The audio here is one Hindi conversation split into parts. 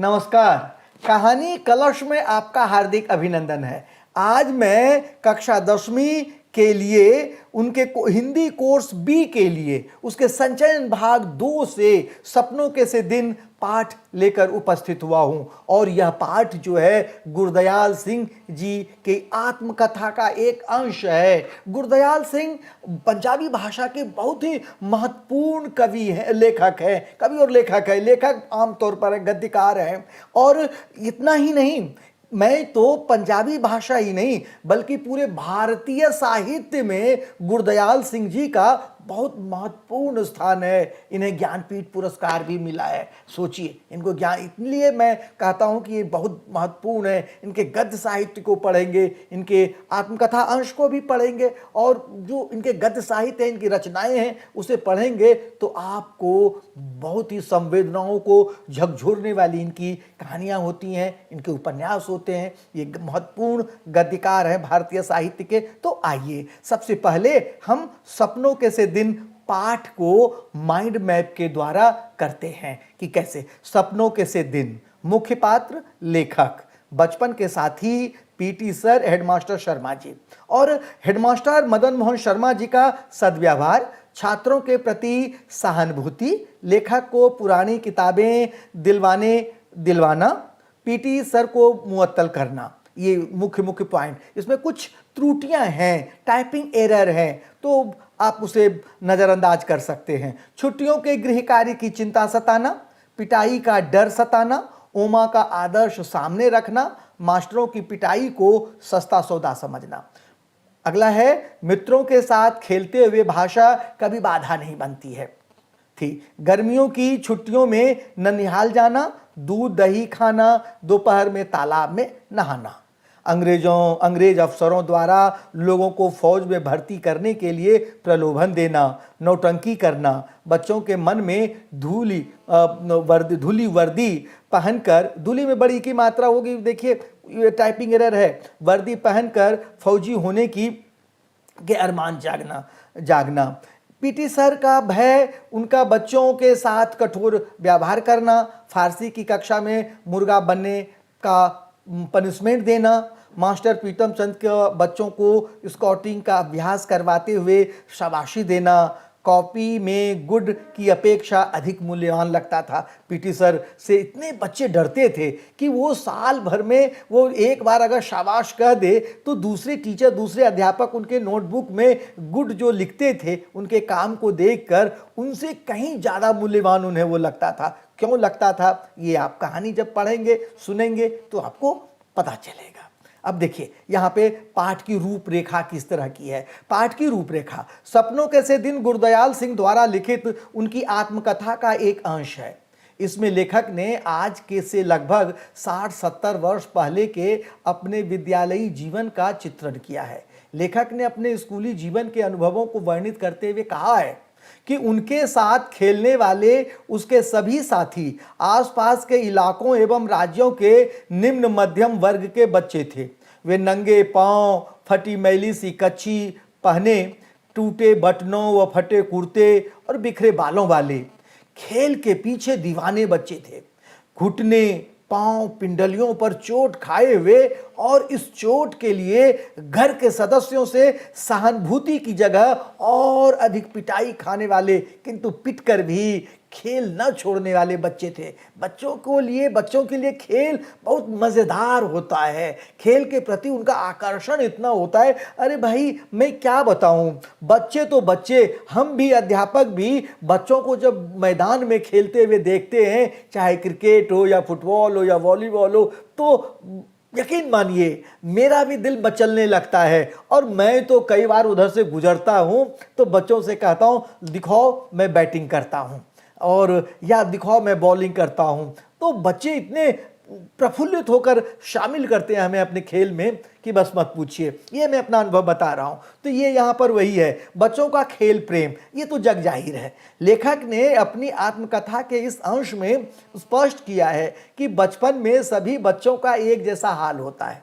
नमस्कार। कहानी कलश में आपका हार्दिक अभिनंदन है। आज मैं कक्षा 10वीं के लिए उनके हिंदी कोर्स बी के लिए उसके संचयन भाग 2 से सपनों के से दिन पाठ लेकर उपस्थित हुआ हूं। और यह पाठ जो है गुरदयाल सिंह जी की आत्मकथा का एक अंश है। गुरदयाल सिंह पंजाबी भाषा के बहुत ही महत्वपूर्ण कवि हैं, लेखक हैं, कवि और लेखक है। लेखक आमतौर पर गद्यकार हैं। और इतना ही नहीं, मैं तो पंजाबी भाषा ही नहीं बल्कि पूरे भारतीय साहित्य में गुरदयाल सिंह जी का बहुत महत्वपूर्ण स्थान है। इन्हें ज्ञानपीठ पुरस्कार भी मिला है। सोचिए, इनको ज्ञान, इसलिए मैं कहता हूं कि ये बहुत महत्वपूर्ण है। इनके गद्य साहित्य को पढ़ेंगे, इनके आत्मकथा अंश को भी पढ़ेंगे, और जो इनके गद्य साहित्य है, इनकी रचनाएं हैं, उसे पढ़ेंगे तो आपको बहुत ही संवेदनाओं को झकझोरने वाली इनकी कहानियां होती हैं, इनके उपन्यास होते हैं। ये महत्वपूर्ण गद्यकार हैं भारतीय साहित्य के। तो आइए सबसे पहले हम सपनों के से दिन पाठ को माइंड मैप के द्वारा करते हैं कि कैसे। सपनों के से दिन, मुख्य पात्र लेखक, बचपन के साथी PT sir headmaster Sharma ji. और हेडमास्टर मदन मोहन शर्मा जी का सद्व्यवहार, छात्रों के प्रति सहानुभूति, लेखक को पुरानी किताबें दिलवाना, पीटी सर को मुअत्तल करना, ये मुख्य पॉइंट। इसमें कुछ त्रुटियां हैं, टाइपिंग एरर है, तो आप उसे नज़रअंदाज कर सकते हैं। छुट्टियों के गृह कार्य की चिंता सताना, पिटाई का डर सताना, ओमा का आदर्श सामने रखना, मास्टरों की पिटाई को सस्ता सौदा समझना। अगला है, मित्रों के साथ खेलते हुए भाषा कभी बाधा नहीं बनती है। गर्मियों की छुट्टियों में ननिहाल जाना, दूध दही खाना, दोपहर में तालाब में नहाना। अंग्रेज अफसरों द्वारा लोगों को फौज में भर्ती करने के लिए प्रलोभन देना, नौटंकी करना, बच्चों के मन में धूली वर्दी पहनकर, धूली में बड़ी की मात्रा होगी, देखिए ये टाइपिंग एरर है, वर्दी पहनकर फौजी होने के अरमान जागना। पीटी सर का भय, उनका बच्चों के साथ कठोर व्यवहार करना, फारसी की कक्षा में मुर्गा बनने का पनिशमेंट देना, मास्टर प्रीतम चंद के बच्चों को स्काउटिंग का अभ्यास करवाते हुए शाबाशी देना, कॉपी में गुड की अपेक्षा अधिक मूल्यवान लगता था। पीटी सर से इतने बच्चे डरते थे कि वो साल भर में वो एक बार अगर शाबाश कह दे तो दूसरे टीचर, दूसरे अध्यापक उनके नोटबुक में गुड जो लिखते थे, उनके काम को देखकर उनसे कहीं ज़्यादा मूल्यवान उन्हें वो लगता था। क्यों लगता था, ये आप कहानी जब पढ़ेंगे, सुनेंगे तो आपको पता चलेगा। अब देखिए यहाँ पे पाठ की रूपरेखा किस तरह की है। पाठ की रूपरेखा सपनों के से दिन गुरदयाल सिंह द्वारा लिखित उनकी आत्मकथा का एक अंश है। इसमें लेखक ने आज के से लगभग 60-70 वर्ष पहले के अपने विद्यालयी जीवन का चित्रण किया है। लेखक ने अपने स्कूली जीवन के अनुभवों को वर्णित करते हुए कहा है कि उनके साथ खेलने वाले उसके सभी साथी आसपास के इलाकों एवं राज्यों के निम्न मध्यम वर्ग के बच्चे थे। वे नंगे पांव, फटी मैली सी कच्छी पहने, टूटे बटनों व फटे कुर्ते और बिखरे बालों वाले खेल के पीछे दीवाने बच्चे थे। घुटने, पांव, पिंडलियों पर चोट खाए हुए और इस चोट के लिए घर के सदस्यों से सहानुभूति की जगह और अधिक पिटाई खाने वाले, किंतु पिटकर भी खेल न छोड़ने वाले बच्चे थे। बच्चों के लिए खेल बहुत मज़ेदार होता है। खेल के प्रति उनका आकर्षण इतना होता है, अरे भाई मैं क्या बताऊं, बच्चे तो बच्चे, हम भी अध्यापक भी बच्चों को जब मैदान में खेलते हुए देखते हैं, चाहे क्रिकेट हो या फुटबॉल हो या वॉलीबॉल हो, तो यकीन मानिए मेरा भी दिल मचलने लगता है। और मैं तो कई बार उधर से गुजरता हूं तो बच्चों से कहता हूं, दिखाओ मैं बैटिंग करता हूं, और या दिखाओ मैं बॉलिंग करता हूं। तो बच्चे इतने प्रफुल्लित होकर शामिल करते हैं हमें अपने खेल में कि बस मत पूछिए। ये मैं अपना अनुभव बता रहा हूं। तो ये यहाँ पर वही है, बच्चों का खेल प्रेम, ये तो जग जाहिर है। लेखक ने अपनी आत्मकथा के इस अंश में स्पष्ट किया है कि बचपन में सभी बच्चों का एक जैसा हाल होता है।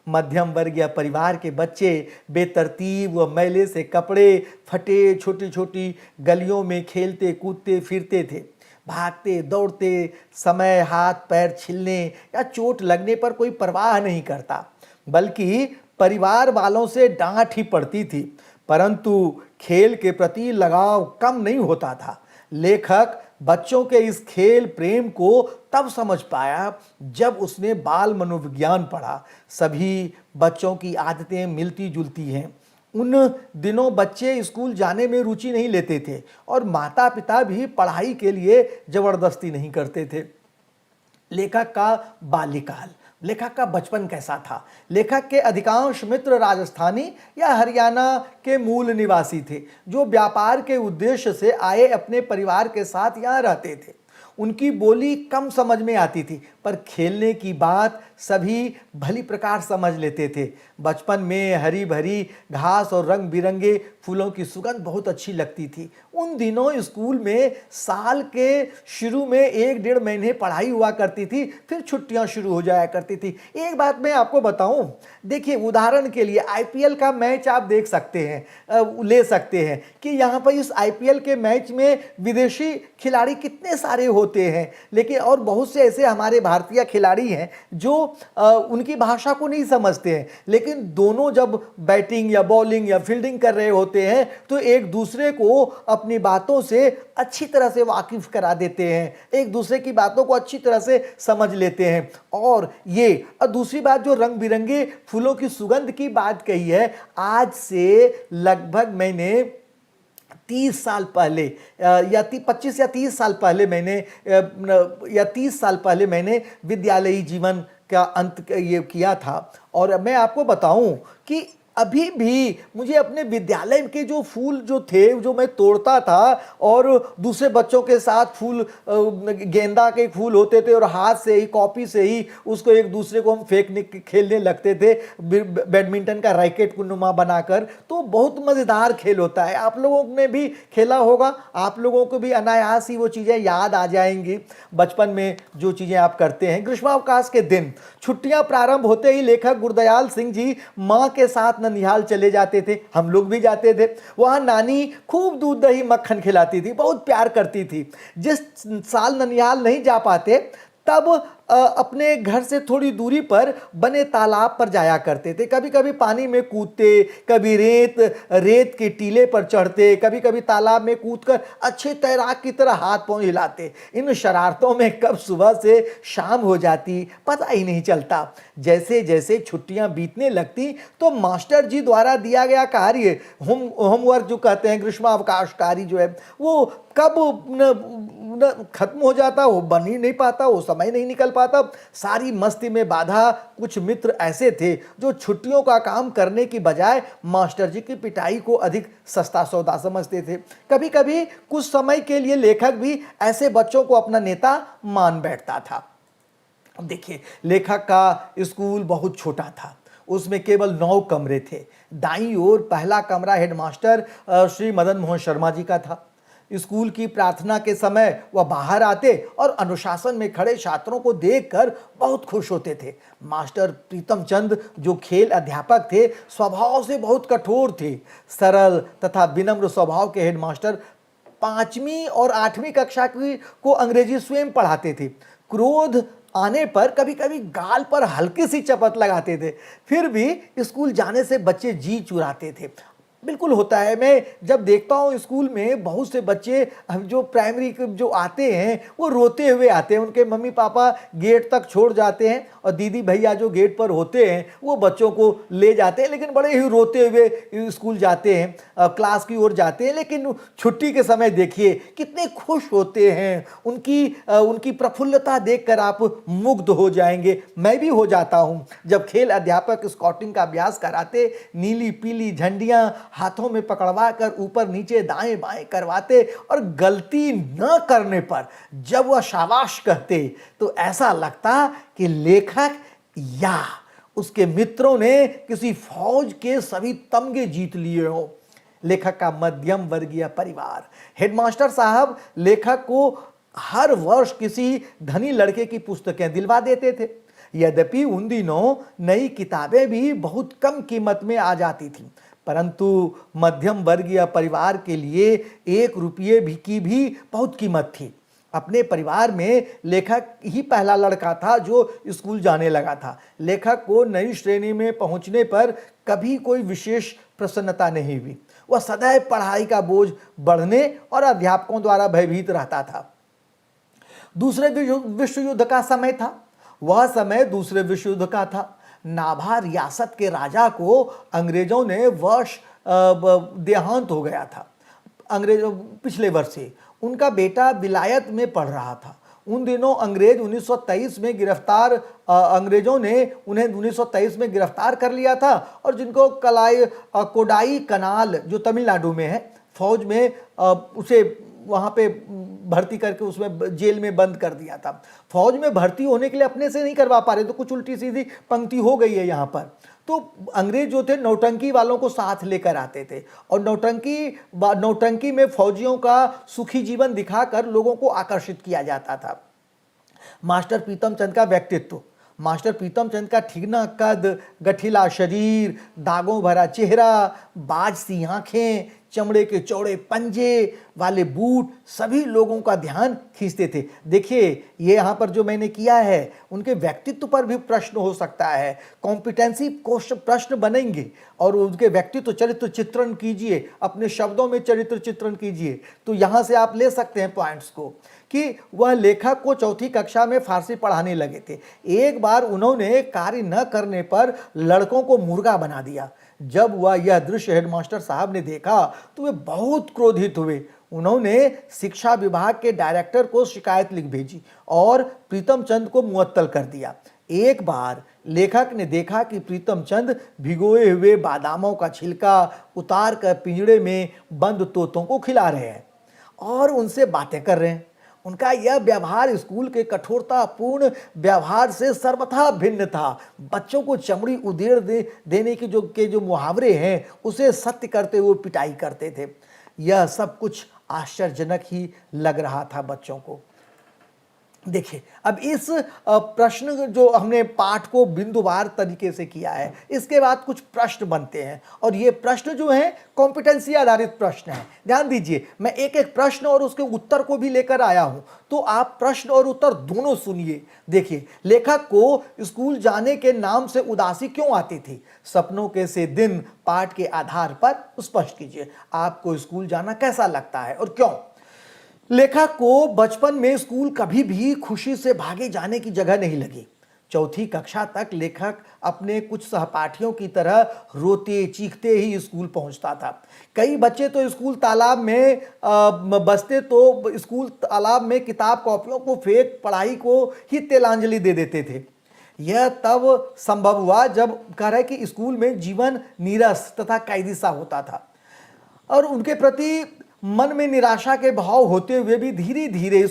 मध्यम वर्गीय परिवार के बच्चे बेतरतीब व मैले से कपड़े, फटे छोटी छोटी गलियों में खेलते कूदते फिरते थे। भागते दौड़ते समय हाथ पैर छिलने या चोट लगने पर कोई परवाह नहीं करता, बल्कि परिवार वालों से डांट ही पड़ती थी। परंतु खेल के प्रति लगाव कम नहीं होता था। लेखक बच्चों के इस खेल प्रेम को तब समझ पाया जब उसने बाल मनोविज्ञान पढ़ा। सभी बच्चों की आदतें मिलती जुलती हैं। उन दिनों बच्चे स्कूल जाने में रुचि नहीं लेते थे और माता पिता भी पढ़ाई के लिए जबरदस्ती नहीं करते थे। लेखक का बाल्यकाल, लेखक का बचपन कैसा था? लेखक के अधिकांश मित्र राजस्थानी या हरियाणा के मूल निवासी थे, जो व्यापार के उद्देश्य से आए अपने परिवार के साथ यहाँ रहते थे। उनकी बोली कम समझ में आती थी, पर खेलने की बात सभी भली प्रकार समझ लेते थे। बचपन में हरी भरी घास और रंग बिरंगे फूलों की सुगंध बहुत अच्छी लगती थी। उन दिनों स्कूल में साल के शुरू में 1-1.5 महीने पढ़ाई हुआ करती थी, फिर छुट्टियां शुरू हो जाया करती थी। एक बात मैं आपको बताऊं, देखिए उदाहरण के लिए आईपीएल का मैच आप देख सकते हैं, ले सकते हैं कि यहाँ पर इस आईपीएल के मैच में विदेशी खिलाड़ी कितने सारे होते हैं, लेकिन और बहुत से ऐसे हमारे भारतीय खिलाड़ी हैं जो उनकी भाषा को नहीं समझते हैं, लेकिन दोनों जब बैटिंग या बॉलिंग या फील्डिंग कर रहे होते हैं तो एक दूसरे को अपनी बातों से अच्छी तरह से वाकिफ करा देते हैं, एक दूसरे की बातों को अच्छी तरह से समझ लेते हैं। और ये दूसरी बात, जो रंग बिरंगे फूलों की सुगंध की बात कही है, आज से लगभग मैंने 30 साल पहले या 25 या 30 साल पहले मैंने या 30 साल पहले मैंने विद्यालयी जीवन का अंत ये किया था। और मैं आपको बताऊं कि अभी भी मुझे अपने विद्यालय के जो फूल जो थे, जो मैं तोड़ता था और दूसरे बच्चों के साथ फूल, गेंदा के फूल होते थे और हाथ से ही कॉपी से ही उसको एक दूसरे को हम फेंकने खेलने लगते थे, बैडमिंटन का रैकेट को नुमा बनाकर। तो बहुत मज़ेदार खेल होता है। आप लोगों ने भी खेला होगा, आप लोगों को भी अनायास ही वो चीज़ें याद आ जाएंगी बचपन में जो चीज़ें आप करते हैं। ग्रीष्मावकाश के दिन छुट्टियां प्रारंभ होते ही लेखक गुरदयाल सिंह जी माँ के साथ ननिहाल चले जाते थे। हम लोग भी जाते थे। वहां नानी खूब दूध दही मक्खन खिलाती थी, बहुत प्यार करती थी। जिस साल ननिहाल नहीं जा पाते तब अपने घर से थोड़ी दूरी पर बने तालाब पर जाया करते थे। कभी कभी पानी में कूदते, कभी रेत के टीले पर चढ़ते, कभी कभी तालाब में कूदकर अच्छे तैराक की तरह हाथ पांव हिलाते। इन शरारतों में कब सुबह से शाम हो जाती पता ही नहीं चलता। जैसे जैसे छुट्टियां बीतने लगती तो मास्टर जी द्वारा दिया गया कार्य, होमवर्क जो कहते हैं, ग्रीष्मावकाश कार्य जो है, वो कब खत्म हो जाता, वो बन ही नहीं पाता, वो समय नहीं निकल पाता। सारी मस्ती में बाधा कुछ मित्र ऐसे थे जो छुट्टियों का काम करने की बजाय मास्टर जी की पिटाई को अधिक सस्ता सौदा समझते थे। कभी कभी कुछ समय के लिए लेखक भी ऐसे बच्चों को अपना नेता मान बैठता था। देखिए, लेखक का स्कूल बहुत छोटा था। उसमें केवल 9 कमरे थे। दाईं ओर पहला कमरा हेडमास्टर श्री मदन मोहन शर्मा जी का था। स्कूल की प्रार्थना के समय वह बाहर आते और अनुशासन में खड़े छात्रों को देखकर बहुत खुश होते थे। मास्टर प्रीतम चंद जो खेल अध्यापक थे, स्वभाव से बहुत कठोर थे। सरल तथा विनम्र स्वभाव के हेडमास्टर 5वीं और 8वीं कक्षा को अंग्रेजी स्वयं पढ़ाते थे। क्रोध आने पर कभी कभी गाल पर हल्की सी चपत लगाते थे, फिर भी स्कूल जाने से बच्चे जी चुराते थे। बिल्कुल होता है। मैं जब देखता हूँ स्कूल में बहुत से बच्चे जो प्राइमरी जो आते हैं वो रोते हुए आते हैं। उनके मम्मी पापा गेट तक छोड़ जाते हैं और दीदी भैया जो गेट पर होते हैं वो बच्चों को ले जाते हैं, लेकिन बड़े ही रोते हुए स्कूल जाते हैं, क्लास की ओर जाते हैं। लेकिन छुट्टी के समय देखिए कितने खुश होते हैं। उनकी प्रफुल्लता देखकर आप मुग्ध हो जाएंगे। मैं भी हो जाता हूँ। जब खेल अध्यापक स्काउटिंग का अभ्यास कराते, नीली पीली झंडियाँ हाथों में पकड़वा कर ऊपर नीचे दाएं बाएं करवाते और गलती न करने पर जब वह शाबाश कहते तो ऐसा लगता कि लेखक या उसके मित्रों ने किसी फौज के सभी तमगे जीत लिए हों। लेखक का मध्यम वर्गीय परिवार। हेडमास्टर साहब लेखक को हर वर्ष किसी धनी लड़के की पुस्तकें दिलवा देते थे। यद्यपि उन दिनों नई किताबें भी बहुत कम कीमत में आ जाती थीं, परंतु मध्यम वर्गीय परिवार के लिए 1 रुपये की भी बहुत कीमत थी। अपने परिवार में लेखक ही पहला लड़का था जो स्कूल जाने लगा था। लेखक को नई श्रेणी में पहुंचने पर कभी कोई विशेष प्रसन्नता नहीं हुई। वह सदैव पढ़ाई का बोझ बढ़ने और अध्यापकों द्वारा भयभीत रहता था। दूसरे विश्व युद्ध का समय था। वह समय दूसरे विश्व युद्ध का था। नाभा रियासत के राजा को अंग्रेजों ने देहांत हो गया था। अंग्रेजों पिछले वर्ष से उनका बेटा विलायत में पढ़ रहा था। उन दिनों अंग्रेज 1923 में गिरफ्तार अंग्रेजों ने उन्हें 1923 में गिरफ्तार कर लिया था और जिनको कोडाई कनाल जो तमिलनाडु में है, फौज में उसे वहाँ पे भर्ती करके उसमें जेल में बंद कर दिया था। फौज में भर्ती होने के लिए अपने से नहीं करवा पा रहे, तो कुछ उल्टी सीधी पंक्ति हो गई है यहाँ पर। तो अंग्रेज जो थे नौटंकी वालों को साथ लेकर आते थे और नौटंकी में फौजियों का सुखी जीवन दिखाकर लोगों को आकर्षित किया जाता था। मास्टर प्रीतम चंद का व्यक्तित्व, मास्टर प्रीतम चंद का ठीकना कद, गठिला शरीर, दागों भरा चेहरा, बाज सी आंखें, चमड़े के चौड़े पंजे वाले बूट सभी लोगों का ध्यान खींचते थे। देखिए ये यहाँ पर जो मैंने किया है, उनके व्यक्तित्व पर भी प्रश्न हो सकता है, कॉम्पिटेंसी प्रश्न बनेंगे और उनके व्यक्तित्व चरित्र चित्रण कीजिए, अपने शब्दों में चरित्र चित्रण कीजिए। तो यहाँ से आप ले सकते हैं पॉइंट्स को कि वह लेखक को चौथी कक्षा में फारसी पढ़ाने लगे थे। एक बार उन्होंने कार्य न करने पर लड़कों को मुर्गा बना दिया। जब वह यह दृश्य हेडमास्टर साहब ने देखा तो वे बहुत क्रोधित हुए। उन्होंने शिक्षा विभाग के डायरेक्टर को शिकायत लिख भेजी और प्रीतम चंद को मुअत्तल कर दिया। एक बार लेखक ने देखा कि प्रीतम चंद भिगोए हुए बादामों का छिलका उतार कर पिंजड़े में बंद तोतों को खिला रहे हैं और उनसे बातें कर रहे हैं। उनका यह व्यवहार स्कूल के कठोरतापूर्ण व्यवहार से सर्वथा भिन्न था। बच्चों को चमड़ी उधेड़ देने के जो मुहावरे हैं उसे सत्य करते हुए पिटाई करते थे। यह सब कुछ आश्चर्यजनक ही लग रहा था बच्चों को। देखिए अब इस प्रश्न जो हमने पाठ को बिंदुवार तरीके से किया है, इसके बाद कुछ प्रश्न बनते हैं और ये प्रश्न जो हैं कॉम्पिटेंसी आधारित प्रश्न हैं। ध्यान दीजिए, मैं एक एक प्रश्न और उसके उत्तर को भी लेकर आया हूं, तो आप प्रश्न और उत्तर दोनों सुनिए। देखिए, लेखक को स्कूल जाने के नाम से उदासी क्यों आती थी? सपनों के से दिन पाठ के आधार पर स्पष्ट कीजिए। आपको स्कूल जाना कैसा लगता है और क्यों? लेखक को बचपन में स्कूल कभी भी खुशी से भागे जाने की जगह नहीं लगी। चौथी कक्षा तक लेखक अपने कुछ सहपाठियों की तरह रोते चीखते ही स्कूल पहुंचता था। कई बच्चे तो स्कूल तालाब में बसते तो स्कूल तालाब में किताब कॉपियों को फेंक पढ़ाई को ही तिलांजलि दे देते थे। यह तब संभव हुआ जब कह रहे कि स्कूल में जीवन नीरस तथा कैदी सा होता था और उनके प्रति मन में निराशा के भाव होते हुए भी धीरे धीरे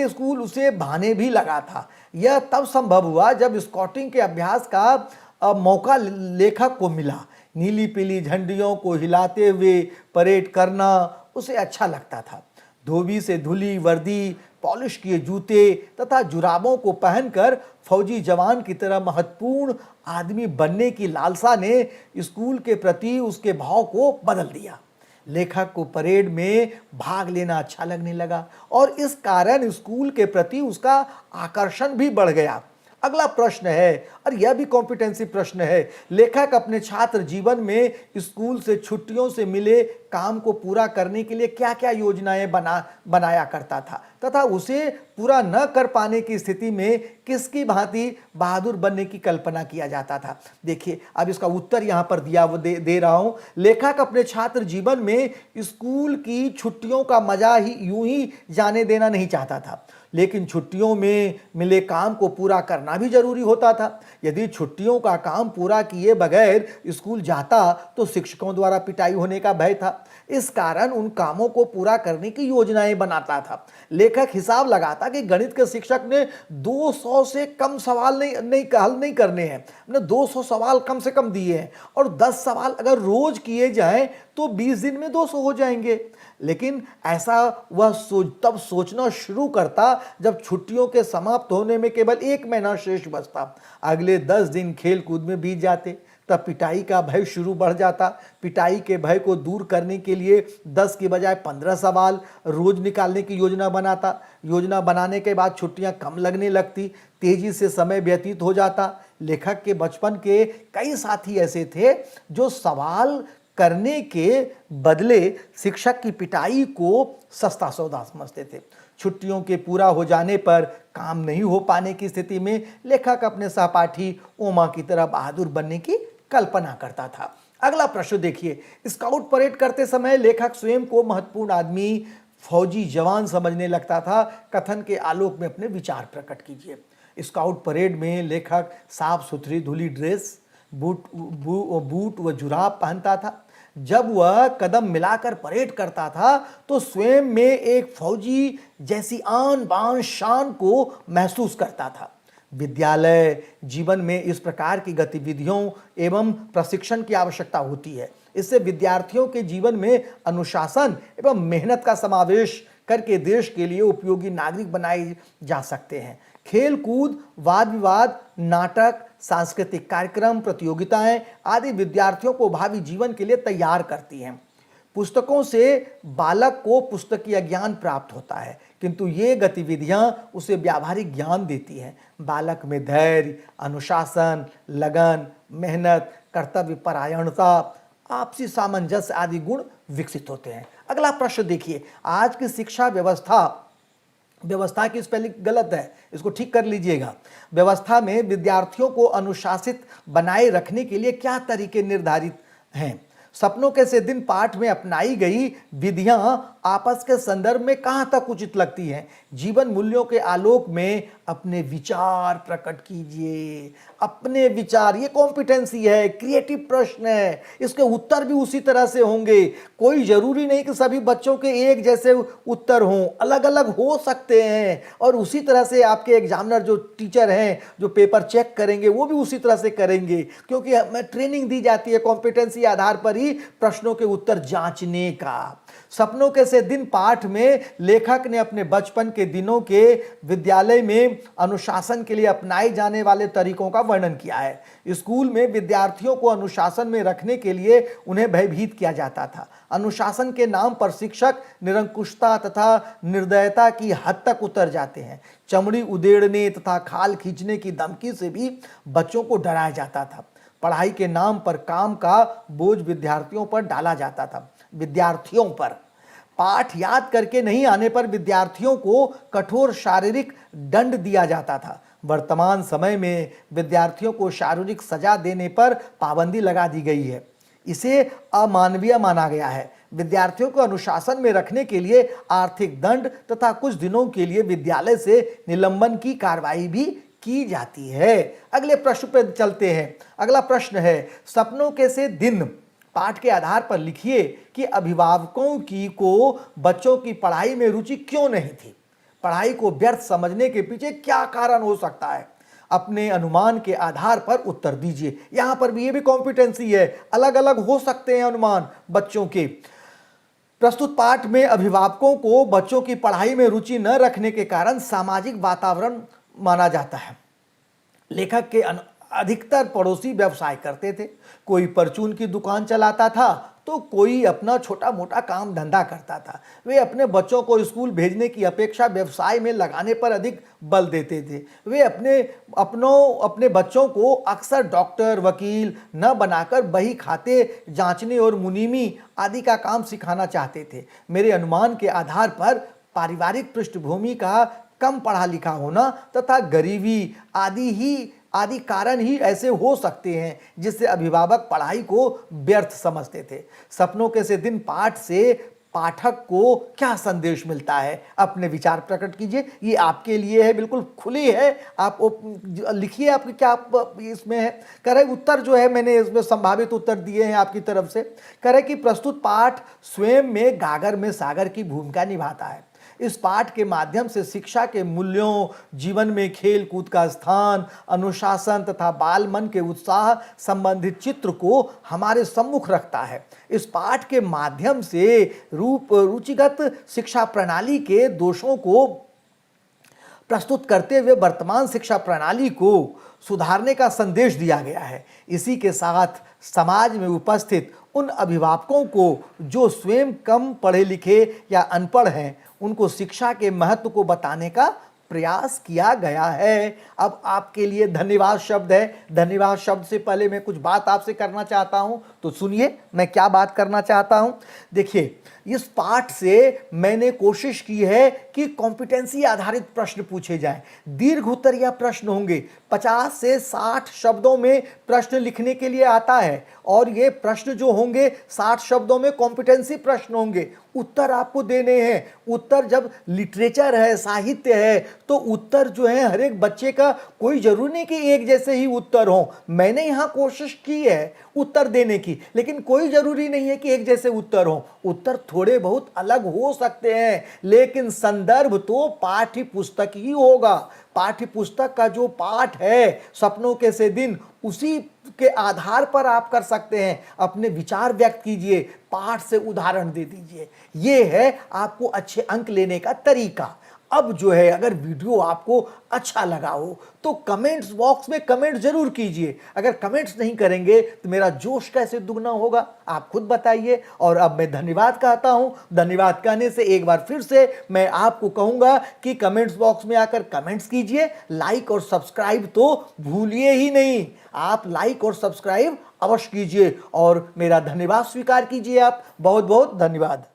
स्कूल उसे भाने भी लगा था। यह तब संभव हुआ जब स्काउटिंग के अभ्यास का मौका लेखक को मिला। नीली पीली झंडियों को हिलाते हुए परेड करना उसे अच्छा लगता था। धोबी से धुली वर्दी, पॉलिश किए जूते तथा जुराबों को पहनकर फौजी जवान की तरह महत्वपूर्ण आदमी बनने की लालसा ने स्कूल के प्रति उसके भाव को बदल दिया। लेखक को परेड में भाग लेना अच्छा लगने लगा और इस कारण स्कूल के प्रति उसका आकर्षण भी बढ़ गया। अगला प्रश्न है और यह भी कॉम्पिटेंसी प्रश्न है। लेखक अपने छात्र जीवन में स्कूल से छुट्टियों से मिले काम को पूरा करने के लिए क्या क्या योजनाएं बनाया करता था तथा उसे पूरा न कर पाने की स्थिति में किसकी भांति बहादुर बनने की कल्पना किया जाता था। देखिए अब इसका उत्तर यहाँ पर दिया दे रहा हूँ। लेखक अपने छात्र जीवन में स्कूल की छुट्टियों का मजा ही यूं ही जाने देना नहीं चाहता था, लेकिन छुट्टियों में मिले काम को पूरा करना भी जरूरी होता था। यदि छुट्टियों का काम पूरा किए बगैर स्कूल जाता तो शिक्षकों द्वारा पिटाई होने का भय था। इस कारण उन कामों को पूरा करने की योजनाएं बनाता था। लेखक हिसाब लगाता कि गणित के शिक्षक ने 200 से कम सवाल हल नहीं करने हैं, हमने 200 सवाल कम से कम दिए हैं और 10 सवाल अगर रोज किए जाएं तो 20 दिन में 200 हो जाएंगे। लेकिन ऐसा वह तब सोचना शुरू करता जब छुट्टियों के समाप्त होने में केवल 1 महीना शेष बचता। अगले 10 दिन खेल कूद में बीत जाते। तब पिटाई का भय शुरू बढ़ जाता। पिटाई के भय को दूर करने के लिए 10 की बजाय 15 सवाल रोज निकालने की योजना बनाता। योजना बनाने के बाद छुट्टियां कम लगने लगती, तेजी से समय व्यतीत हो जाता। लेखक के बचपन के कई साथी ऐसे थे जो सवाल करने के बदले शिक्षक की पिटाई को सस्ता सौदा समझते थे। छुट्टियों के पूरा हो जाने पर काम नहीं हो पाने की स्थिति में लेखक अपने सहपाठी ओमा की तरह बहादुर बनने की कल्पना करता था। अगला प्रश्न देखिए, स्काउट परेड करते समय लेखक स्वयं को महत्वपूर्ण आदमी, फौजी जवान समझने लगता था। कथन के आलोक में अपने विचार प्रकट कीजिए। स्काउट परेड में लेखक साफ सुथरी धुली ड्रेस, बूट व जुराब पहनता था। जब वह कदम मिलाकर परेड करता था तो स्वयं में एक फौजी जैसी आन बान शान को महसूस करता था। विद्यालय जीवन में इस प्रकार की गतिविधियों एवं प्रशिक्षण की आवश्यकता होती है। इससे विद्यार्थियों के जीवन में अनुशासन एवं मेहनत का समावेश करके देश के लिए उपयोगी नागरिक बनाए जा सकते हैं। खेल कूद, वाद विवाद, नाटक, सांस्कृतिक कार्यक्रम, प्रतियोगिताएं आदि विद्यार्थियों को भावी जीवन के लिए तैयार करती हैं। पुस्तकों से बालक को पुस्तकीय ज्ञान प्राप्त होता है, किंतु ये गतिविधियां उसे व्यावहारिक ज्ञान देती हैं। बालक में धैर्य, अनुशासन, लगन, मेहनत, कर्तव्य परायणता, आपसी सामंजस्य आदि गुण विकसित होते हैं। अगला प्रश्न देखिए, आज की शिक्षा व्यवस्था की स्पेलिंग गलत है, इसको ठीक कर लीजिएगा। व्यवस्था में विद्यार्थियों को अनुशासित बनाए रखने के लिए क्या तरीके निर्धारित हैं? सपनों के से दिन पाठ में अपनाई गई विधियां आपस के संदर्भ में कहां तक उचित लगती हैं? जीवन मूल्यों के आलोक में अपने विचार प्रकट कीजिए। अपने विचार, ये कॉम्पिटेंसी है, क्रिएटिव प्रश्न है, इसके उत्तर भी उसी तरह से होंगे। कोई जरूरी नहीं कि सभी बच्चों के एक जैसे उत्तर हों, अलग अलग हो सकते हैं। और उसी तरह से आपके एग्जामिनर जो टीचर हैं, जो पेपर चेक करेंगे, वो भी उसी तरह से करेंगे, क्योंकि हमें ट्रेनिंग दी जाती है कॉम्पिटेंसी आधार पर ही प्रश्नों के उत्तर जांचने का। सपनों के से दिन पाठ में लेखक ने अपने बचपन के दिनों के विद्यालय में अनुशासन के लिए अपनाए जाने वाले तरीकों का वर्णन किया है। स्कूल में विद्यार्थियों को अनुशासन में रखने के लिए उन्हें भयभीत किया जाता था। अनुशासन के नाम पर शिक्षक निरंकुशता तथा निर्दयता की हद तक उतर जाते हैं। चमड़ी उधेड़ने तथा खाल खींचने की धमकी से भी बच्चों को डराया जाता था। पढ़ाई के नाम पर काम का बोझ विद्यार्थियों पर डाला जाता था। विद्यार्थियों पर पाठ याद करके नहीं आने पर विद्यार्थियों को कठोर शारीरिक दंड दिया जाता था। वर्तमान समय में विद्यार्थियों को शारीरिक सजा देने पर पाबंदी लगा दी गई है। इसे अमानवीय माना गया है। विद्यार्थियों को अनुशासन में रखने के लिए आर्थिक दंड तथा कुछ दिनों के लिए विद्यालय से निलंबन की कार्रवाई भी की जाती है। अगले प्रश्न पर चलते हैं। अगला प्रश्न है, सपनों के से दिन पाठ के आधार पर लिखिए कि अभिभावकों की को बच्चों की पढ़ाई में रुचि क्यों नहीं थी। पढ़ाई को व्यर्थ समझने के पीछे क्या कारण हो सकता है? अपने अनुमान के आधार पर उत्तर दीजिए। यहां पर भी ये भी कॉम्पिटेंसी है, अलग अलग हो सकते हैं अनुमान बच्चों के। प्रस्तुत पाठ में अभिभावकों को बच्चों की पढ़ाई में रुचि न रखने के कारण सामाजिक वातावरण माना जाता है। लेखक के अधिकतर पड़ोसी व्यवसाय करते थे। कोई परचून की दुकान चलाता था तो कोई अपना छोटा मोटा काम धंधा करता था। वे अपने बच्चों को स्कूल भेजने की अपेक्षा व्यवसाय में लगाने पर अधिक बल देते थे। वे अपने बच्चों को अक्सर डॉक्टर, वकील न बनाकर बही खाते जांचने और मुनीमी आदि का काम सिखाना चाहते थे। मेरे अनुमान के आधार पर पारिवारिक पृष्ठभूमि का कम पढ़ा लिखा होना तथा गरीबी आदि कारण ही ऐसे हो सकते हैं जिससे अभिभावक पढ़ाई को व्यर्थ समझते थे। सपनों के से दिन पाठ से पाठक को क्या संदेश मिलता है? अपने विचार प्रकट कीजिए। ये आपके लिए है, बिल्कुल खुली है, आप लिखिए आपके क्या इसमें है। कह रहे उत्तर जो है मैंने इसमें संभावित उत्तर दिए हैं आपकी तरफ से। कह रहे कि प्रस्तुत पाठ स्वयं में गागर में सागर की भूमिका निभाता है। इस पाठ के माध्यम से शिक्षा के मूल्यों, जीवन में खेल कूद का स्थान, अनुशासन तथा बाल मन के उत्साह संबंधित चित्र को हमारे सम्मुख रखता है। इस पाठ के माध्यम से रुचिगत शिक्षा प्रणाली के दोषों को प्रस्तुत करते हुए वर्तमान शिक्षा प्रणाली को सुधारने का संदेश दिया गया है। इसी के साथ समाज में उपस्थित उन अभिभावकों को जो स्वयं कम पढ़े लिखे या अनपढ़ हैं, उनको शिक्षा के महत्व को बताने का प्रयास किया गया है। अब आपके लिए धन्यवाद शब्द है। धन्यवाद शब्द से पहले मैं कुछ बात आपसे करना चाहता हूं, तो सुनिए मैं क्या बात करना चाहता हूं। देखिए, इस पाठ से मैंने कोशिश की है कि कॉम्पिटेंसी आधारित प्रश्न पूछे जाएं। दीर्घ उत्तर या प्रश्न होंगे, 50 से 60 शब्दों में प्रश्न लिखने के लिए आता है, और ये प्रश्न जो होंगे 60 शब्दों में कॉम्पिटेंसी प्रश्न होंगे। उत्तर आपको देने हैं। उत्तर जब लिटरेचर है, साहित्य है, तो उत्तर जो है हर एक बच्चे का कोई जरूरी नहीं कि एक जैसे ही उत्तर हो। मैंने यहाँ कोशिश की है उत्तर देने की, लेकिन कोई जरूरी नहीं है कि एक जैसे उत्तर हो। उत्तर थोड़े बहुत अलग हो सकते हैं, लेकिन संदर्भ तो पाठ्य पुस्तक ही होगा। पाठ्य पुस्तक का जो पाठ है सपनों के से दिन, उसी के आधार पर आप कर सकते हैं। अपने विचार व्यक्त कीजिए, पाठ से उदाहरण दे दीजिए। ये है आपको अच्छे अंक लेने का तरीका। अब जो है, अगर वीडियो आपको अच्छा लगा हो तो कमेंट्स बॉक्स में कमेंट जरूर कीजिए। अगर कमेंट्स नहीं करेंगे तो मेरा जोश कैसे दुगना होगा, आप खुद बताइए। और अब मैं धन्यवाद कहता हूं। धन्यवाद कहने से एक बार फिर से मैं आपको कहूंगा कि कमेंट्स बॉक्स में आकर कमेंट्स कीजिए। लाइक और सब्सक्राइब तो भूलिए ही नहीं। आप लाइक और सब्सक्राइब अवश्य कीजिए और मेरा धन्यवाद स्वीकार कीजिए। आप बहुत बहुत धन्यवाद।